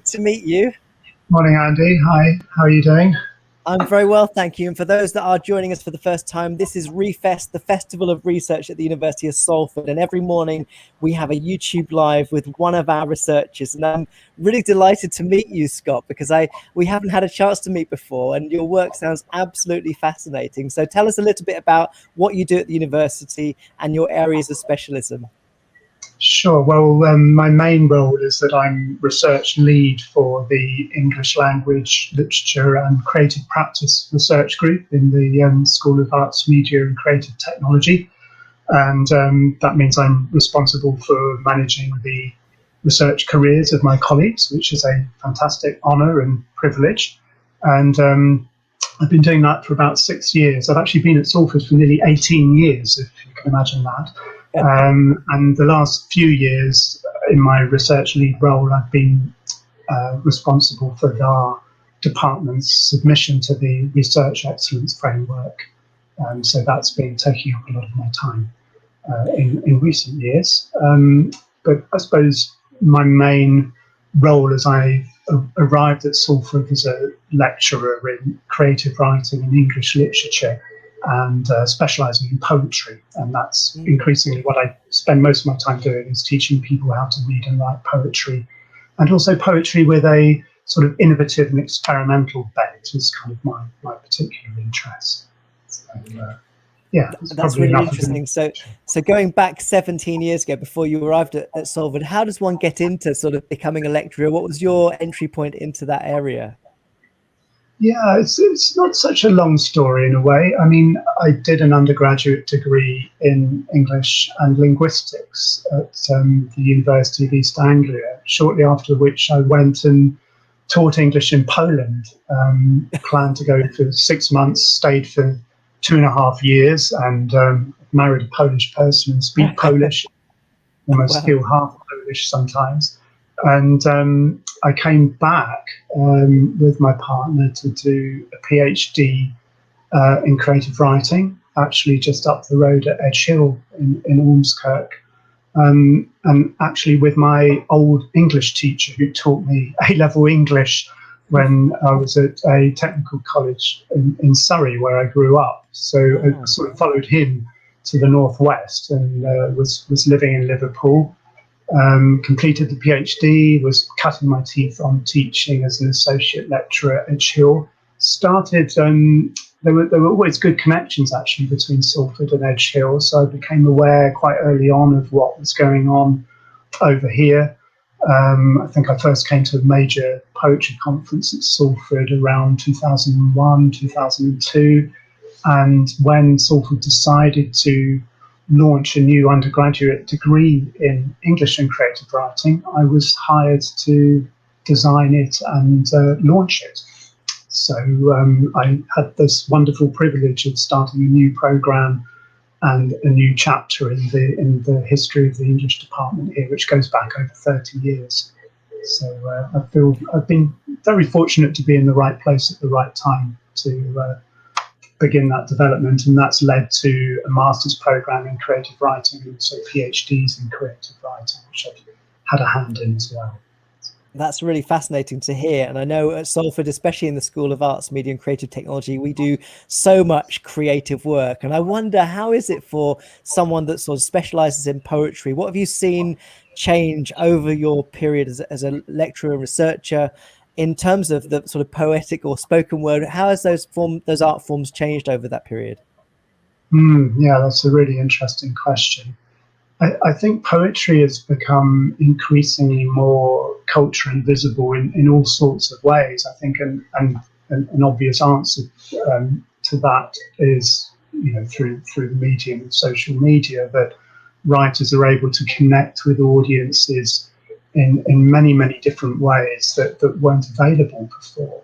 To meet you. Morning, Andy. Hi, how are you doing? I'm very well, thank you. And for those that are joining us for the first time, this is ReFest, the Festival of Research at the University of Salford. And every morning we have a YouTube live with one of our researchers. And I'm really delighted to meet you, Scott, because we haven't had a chance to meet before. And your work sounds absolutely fascinating. So tell us a little bit about what you do at the university and your areas of specialism. Sure. Well, my main role is that I'm research lead for the English Language, Literature and Creative Practice Research Group in the School of Arts, Media and Creative Technology. And that means I'm responsible for managing the research careers of my colleagues, which is a fantastic honour and privilege. And I've been doing that for about 6 years. I've actually been at Salford for nearly 18 years, if you can imagine that. And the last few years in my research lead role, I've been responsible for our department's submission to the Research Excellence Framework. So that's been taking up a lot of my time in recent years. But I suppose my main role as I arrived at Salford as a lecturer in creative writing and English literature, and specialising in poetry. And that's increasingly what I spend most of my time doing, is teaching people how to read and write poetry, and also poetry with a sort of innovative and experimental bent is kind of my particular interest. So, yeah, that's really interesting. So going back 17 years ago, before you arrived at Salford, how does one get into sort of becoming a lecturer? What was your entry point into that area? Yeah, it's not such a long story in a way. I mean, I did an undergraduate degree in English and linguistics at the University of East Anglia, shortly after which I went and taught English in Poland. Planned to go for 6 months, stayed for 2.5 years, and married a Polish person and speak Polish, almost feel half Polish sometimes. And I came back with my partner to do a PhD in creative writing, actually just up the road at Edge Hill in Ormskirk. And actually with my old English teacher who taught me A-level English when I was at a technical college in Surrey, where I grew up. So I sort of followed him to the northwest and was living in Liverpool. Completed the PhD, was cutting my teeth on teaching as an associate lecturer at Edge Hill. Started, there were always good connections actually between Salford and Edge Hill, so I became aware quite early on of what was going on over here. I think I first came to a major poetry conference at Salford around 2001, 2002, and when Salford decided to launch a new undergraduate degree in English and creative writing, I was hired to design it and launch it. So I had this wonderful privilege of starting a new program and a new chapter in the history of the English department here, which goes back over 30 years. So I feel I've been very fortunate to be in the right place at the right time to begin that development, and that's led to a master's program in creative writing and also PhDs in creative writing, which I've had a hand in as well. That's really fascinating to hear. And I know at Salford, especially in the School of Arts, Media and Creative Technology, we do so much creative work. And I wonder, how is it for someone that sort of specializes in poetry? What have you seen change over your period as a lecturer and researcher in terms of the sort of poetic or spoken word? How has those art forms changed over that period? Yeah, that's a really interesting question. I think poetry has become increasingly more culturally visible in all sorts of ways. I think an obvious answer to that is, through the medium of social media, that writers are able to connect with audiences in many, many different ways that weren't available before.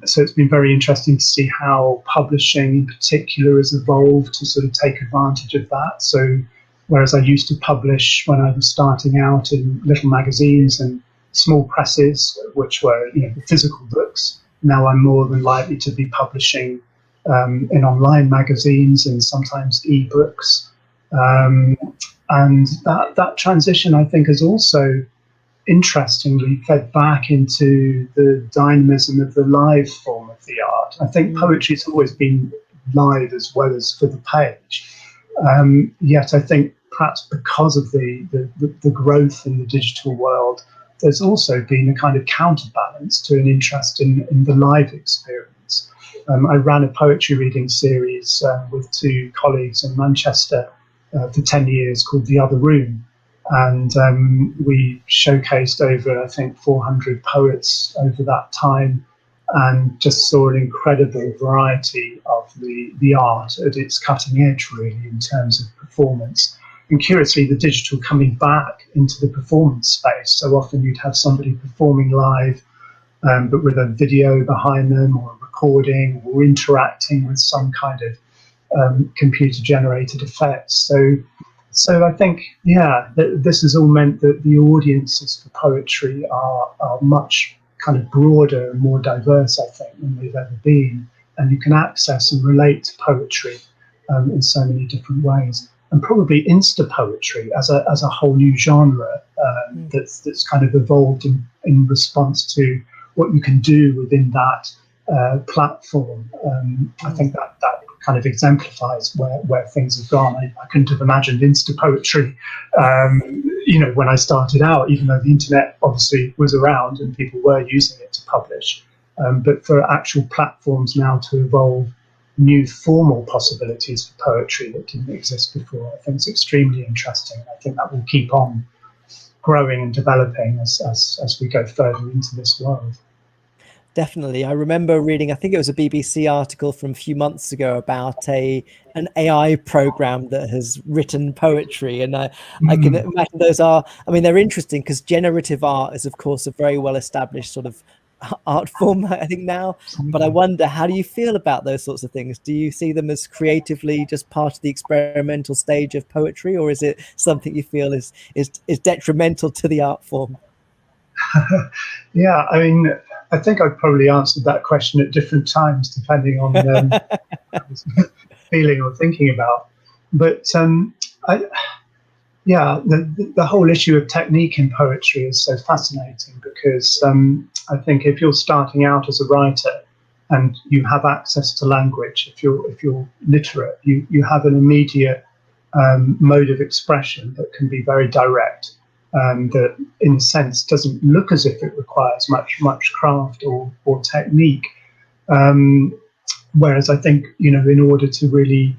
So it's been very interesting to see how publishing in particular has evolved to sort of take advantage of that. So whereas I used to publish when I was starting out in little magazines and small presses, which were physical books, now I'm more than likely to be publishing in online magazines and sometimes ebooks. And that transition, I think, has also interestingly fed back into the dynamism of the live form of the art. I think poetry's always been live as well as for the page. Yet I think perhaps because of the growth in the digital world, there's also been a kind of counterbalance to an interest in the live experience. I ran a poetry reading series with two colleagues in Manchester for 10 years called The Other Room. And we showcased over, I think, 400 poets over that time, and just saw an incredible variety of the art at its cutting edge, really, in terms of performance. And curiously, the digital coming back into the performance space. So often you'd have somebody performing live, but with a video behind them, or a recording, or interacting with some kind of computer-generated effects. So I think, this has all meant that the audiences for poetry are much kind of broader and more diverse, I think, than they've ever been. And you can access and relate to poetry in so many different ways. And probably Insta poetry as a whole new genre that's kind of evolved in response to what you can do within that platform. I think that kind of exemplifies where things have gone. I couldn't have imagined Insta poetry, when I started out, even though the internet obviously was around and people were using it to publish. But for actual platforms now to evolve new formal possibilities for poetry that didn't exist before, I think it's extremely interesting. I think that will keep on growing and developing as we go further into this world. Definitely. I remember reading, I think it was a BBC article from a few months ago about an AI program that has written poetry. And I can imagine those are, I mean, they're interesting because generative art is, of course, a very well-established sort of art form, I think, now. But I wonder, how do you feel about those sorts of things? Do you see them as creatively just part of the experimental stage of poetry, or is it something you feel is detrimental to the art form? Yeah, I mean, I think I've probably answered that question at different times, depending on what I was feeling or thinking about. But the whole issue of technique in poetry is so fascinating because I think if you're starting out as a writer and you have access to language, if you're literate, you have an immediate mode of expression that can be very direct. That, in a sense, doesn't look as if it requires much craft or technique. Whereas I think, in order to really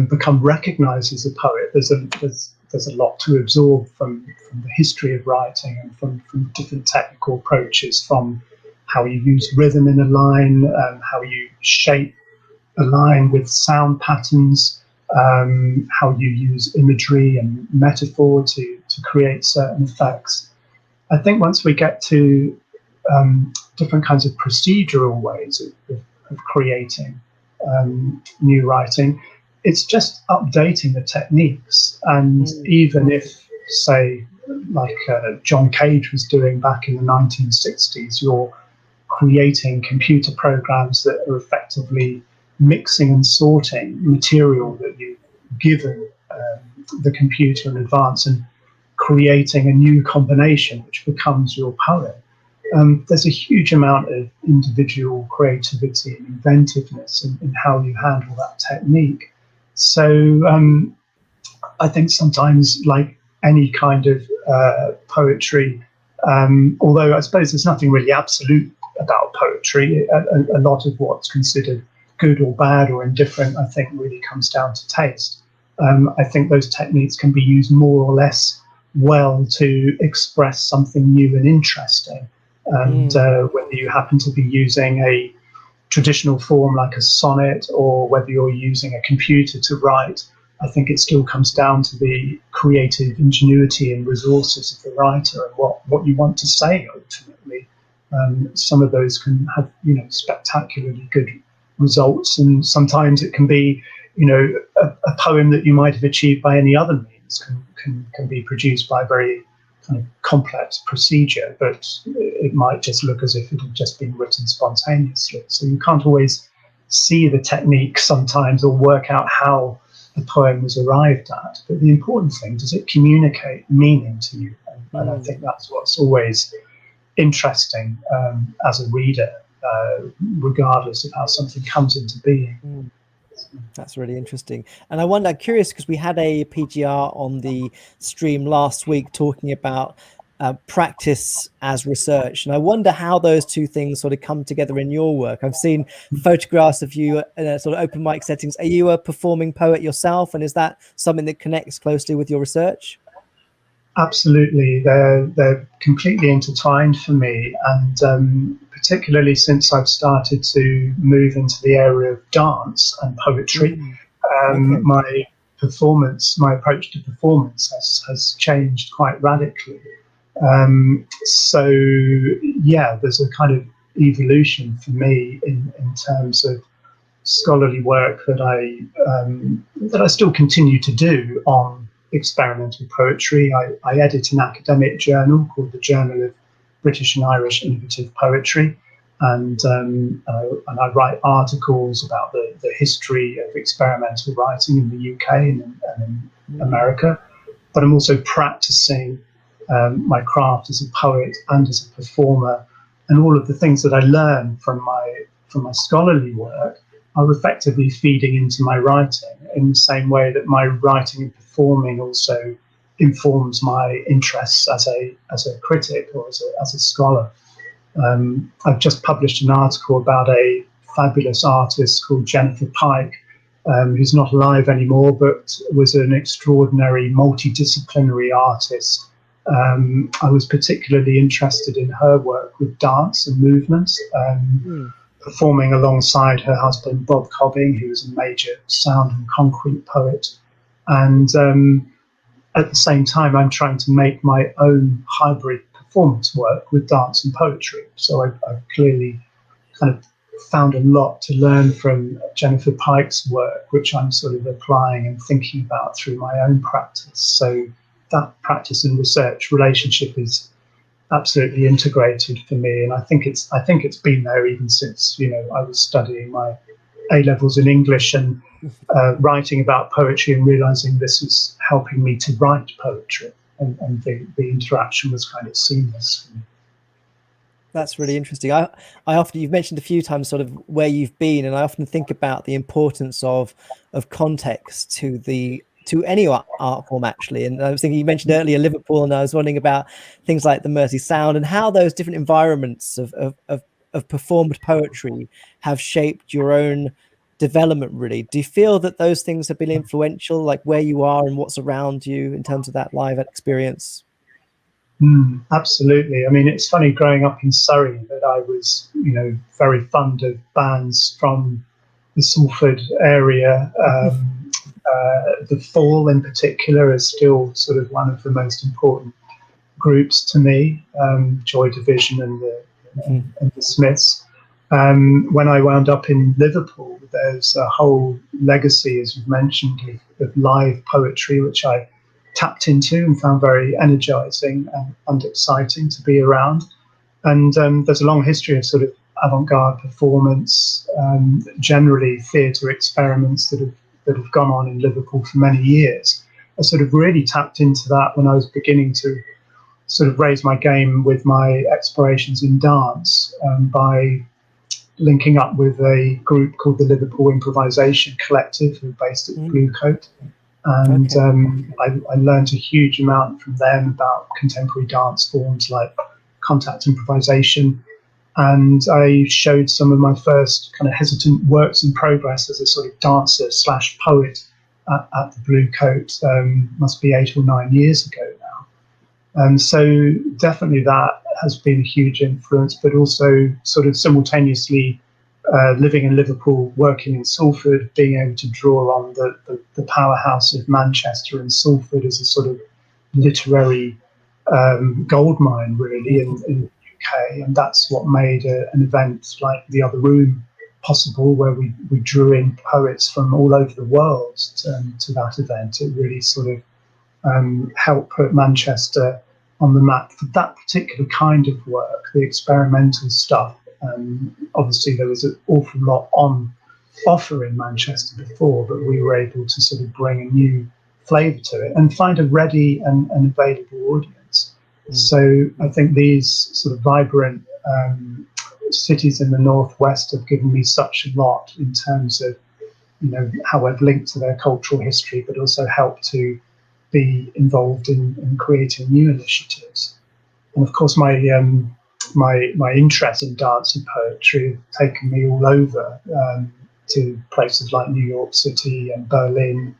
become recognised as a poet, there's a lot to absorb from the history of writing and from different technical approaches, from how you use rhythm in a line, how you shape a line with sound patterns, how you use imagery and metaphor to create certain effects. I think once we get to different kinds of procedural ways of creating new writing, it's just updating the techniques. And even if, say, like John Cage was doing back in the 1960s, you're creating computer programs that are effectively mixing and sorting material that you've given the computer in advance and creating a new combination which becomes your poem. There's a huge amount of individual creativity and inventiveness in how you handle that technique. So I think sometimes, like any kind of poetry, although I suppose there's nothing really absolute about poetry, a lot of what's considered good or bad or indifferent, I think, really comes down to taste. I think those techniques can be used more or less well to express something new and interesting. And whether you happen to be using a traditional form like a sonnet or whether you're using a computer to write, I think it still comes down to the creative ingenuity and resources of the writer and what you want to say ultimately. Some of those can have, spectacularly good results, and sometimes it can be, a poem that you might have achieved by any other means can be produced by a very kind of complex procedure, but it might just look as if it had just been written spontaneously. So you can't always see the technique sometimes or work out how the poem was arrived at. But the important thing, does it communicate meaning to you? And I think that's what's always interesting as a reader, regardless of how something comes into being. That's really interesting. And I wonder, I'm curious, because we had a PGR on the stream last week talking about practice as research. And I wonder how those two things sort of come together in your work. I've seen photographs of you in a sort of open mic settings. Are you a performing poet yourself? And is that something that connects closely with your research? Absolutely, they're completely intertwined for me, and particularly since I've started to move into the area of dance and poetry, Okay. my approach to performance has changed quite radically. So yeah, there's a kind of evolution for me in terms of scholarly work that I still continue to do on experimental poetry. I edit an academic journal called the Journal of British and Irish Innovative Poetry, and I write articles about the history of experimental writing in the UK and in America. But I'm also practicing my craft as a poet and as a performer, and all of the things that I learn from my scholarly work are effectively feeding into my writing in the same way that my writing and performing also informs my interests as a critic or as a scholar. I've just published an article about a fabulous artist called Jennifer Pike, who's not alive anymore, but was an extraordinary multidisciplinary artist. I was particularly interested in her work with dance and movement. Performing alongside her husband, Bob Cobbing, who was a major sound and concrete poet. And at the same time, I'm trying to make my own hybrid performance work with dance and poetry. So I've clearly kind of found a lot to learn from Jennifer Pike's work, which I'm sort of applying and thinking about through my own practice. So that practice and research relationship is absolutely integrated for me, and I think it's been there even since I was studying my A levels in English and writing about poetry and realizing this was helping me to write poetry, and the interaction was kind of seamless for me. That's really interesting. I often, you've mentioned a few times sort of where you've been, and I often think about the importance of context to any art form, actually. And I was thinking, you mentioned earlier Liverpool, and I was wondering about things like the Mersey Sound and how those different environments of performed poetry have shaped your own development, really. Do you feel that those things have been influential, like where you are and what's around you in terms of that live experience? Absolutely. I mean, it's funny growing up in Surrey that I was, very fond of bands from the Salford area. The Fall, in particular, is still sort of one of the most important groups to me. Joy Division and the Smiths. When I wound up in Liverpool, there's a whole legacy, as you've mentioned, of live poetry, which I tapped into and found very energizing and exciting to be around. And there's a long history of sort of avant-garde performance, generally theatre experiments that have gone on in Liverpool for many years. I sort of really tapped into that when I was beginning to sort of raise my game with my explorations in dance, by linking up with a group called the Liverpool Improvisation Collective, who are based at Blue Coat. And I learned a huge amount from them about contemporary dance forms like contact improvisation. And I showed some of my first kind of hesitant works in progress as a sort of dancer / poet at the Blue Coat, must be 8 or 9 years ago now. And so definitely that has been a huge influence, but also sort of simultaneously living in Liverpool, working in Salford, being able to draw on the powerhouse of Manchester and Salford as a sort of literary goldmine, really, in the UK. And that's what made an event like The Other Room possible, where we drew in poets from all over the world to that event. It really sort of helped put Manchester on the map for that particular kind of work, the experimental stuff. Obviously, there was an awful lot on offer in Manchester before, but we were able to sort of bring a new flavour to it and find a ready and available audience. So I think these sort of vibrant cities in the northwest have given me such a lot in terms of, how I've linked to their cultural history, but also helped to be involved in creating new initiatives. And of course, my interest in dance and poetry have taken me all over, to places like New York City and Berlin,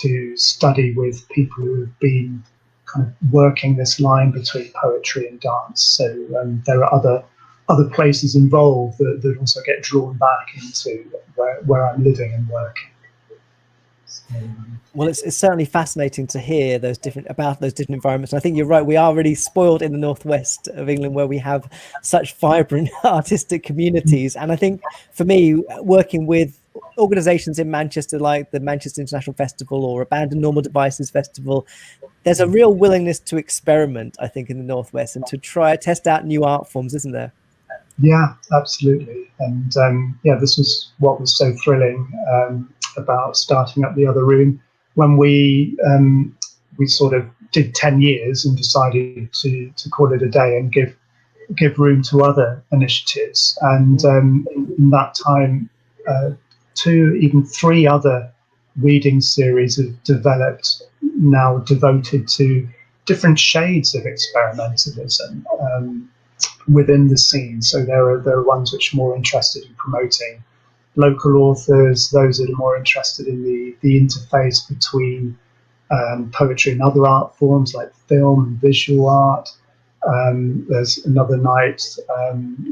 to study with people who have been kind of working this line between poetry and dance. So there are other places involved that also get drawn back into where I'm living and working. Well, it's certainly fascinating to hear about those different environments. I think you're right. We are really spoiled in the northwest of England, where we have such vibrant artistic communities. And I think for me, working with organizations in Manchester, like the Manchester International Festival or Abandoned Normal Devices Festival, there's a real willingness to experiment, I think, in the northwest and to test out new art forms, isn't there? Yeah, absolutely. And this was what was so thrilling about starting up the other room. When we sort of did 10 years and decided to call it a day and give room to other initiatives. And in that time, 2, even 3 other reading series have developed, now devoted to different shades of experimentalism within the scene. So there are ones which are more interested in promoting local authors, those that are more interested in the interface between poetry and other art forms like film and visual art. There's another night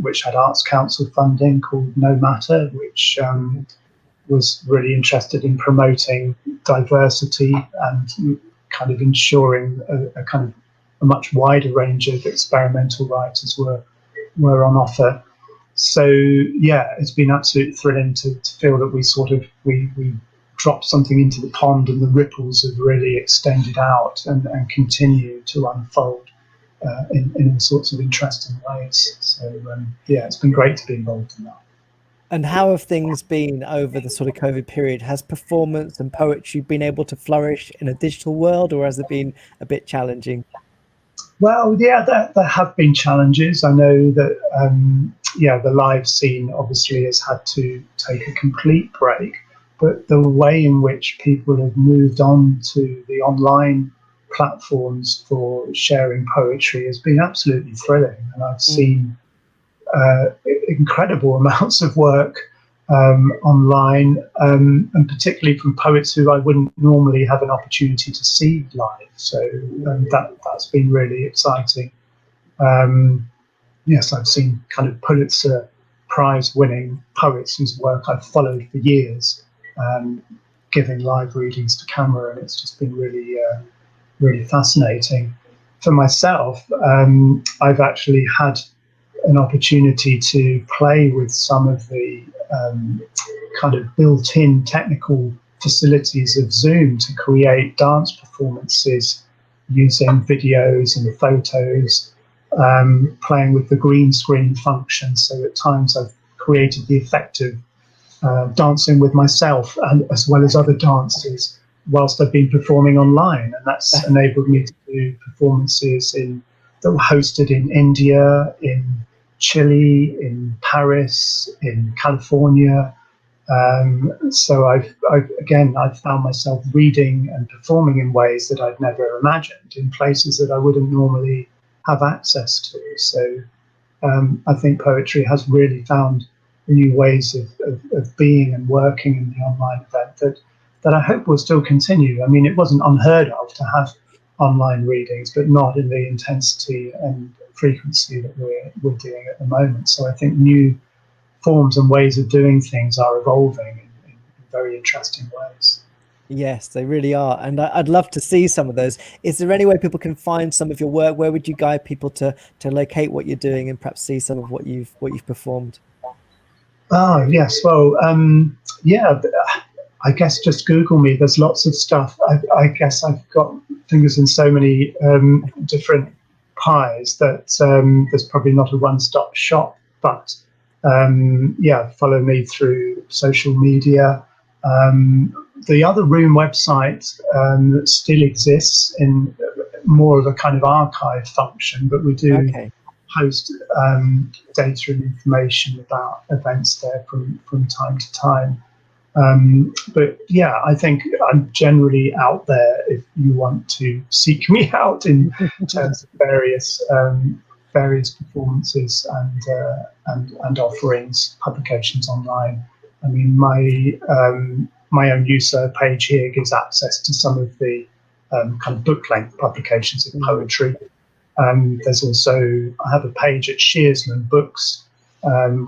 which had Arts Council funding called No Matter, which was really interested in promoting diversity and kind of ensuring a much wider range of experimental writers were on offer. So yeah, it's been absolutely thrilling to feel that we dropped something into the pond, and the ripples have really extended out and continue to unfold in all sorts of interesting ways. So it's been great to be involved in that. And how have things been over the sort of COVID period? Has performance and poetry been able to flourish in a digital world, or has it been a bit challenging? Well, yeah, there have been challenges. I know that, the live scene obviously has had to take a complete break, but the way in which people have moved on to the online platforms for sharing poetry has been absolutely thrilling. And I've seen incredible amounts of work online, and particularly from poets who I wouldn't normally have an opportunity to see live. So that's been really exciting. Yes, I've seen kind of Pulitzer Prize winning poets whose work I've followed for years, giving live readings to camera, and it's just been really fascinating. For myself, I've actually had an opportunity to play with some of the kind of built-in technical facilities of Zoom to create dance performances using videos and photos, playing with the green screen function. So at times I've created the effect of dancing with myself and as well as other dancers whilst I've been performing online, and that's enabled me to do performances that were hosted in India, in Chile, in Paris, in California. So I've found myself reading and performing in ways that I'd never imagined, in places that I wouldn't normally have access to. So I think poetry has really found new ways of being and working in the online event that I hope will still continue. I mean, it wasn't unheard of to have online readings, but not in the intensity and frequency that we're doing at the moment. So I think new forms and ways of doing things are evolving in very interesting ways. Yes, they really are. And I'd love to see some of those. Is there any way people can find some of your work? Where would you guide people to locate what you're doing and perhaps see some of what you've performed? Oh, yes. Well, I guess just Google me. There's lots of stuff. I guess I've got fingers in so many different pies that there's probably not a one-stop shop. But follow me through social media. The Other Room website still exists more of a kind of archive function, but we do Okay. host data and information about events there from time to time. But yeah, I think I'm generally out there if you want to seek me out in terms of various performances and offerings, publications online. I mean, my own user page here gives access to some of the kind of book length publications of poetry. There's also, I have a page at Shearsman Books,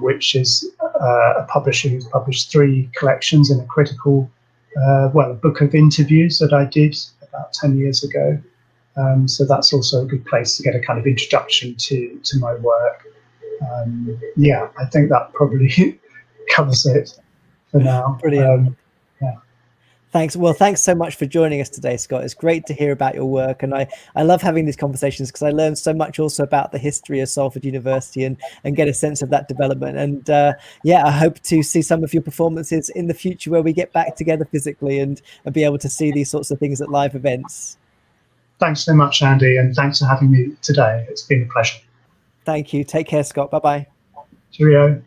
which is a publisher who's published 3 collections in a critical, a book of interviews that I did about 10 years ago. So that's also a good place to get a kind of introduction to my work. Yeah, I think that probably covers it for now. Brilliant. Yeah. Thanks. Well, thanks so much for joining us today, Scott. It's great to hear about your work. And I love having these conversations because I learned so much also about the history of Salford University and get a sense of that development. And yeah, I hope to see some of your performances in the future where we get back together physically and be able to see these sorts of things at live events. Thanks so much, Andy, and thanks for having me today. It's been a pleasure. Thank you. Take care, Scott. Bye-bye. Cheerio.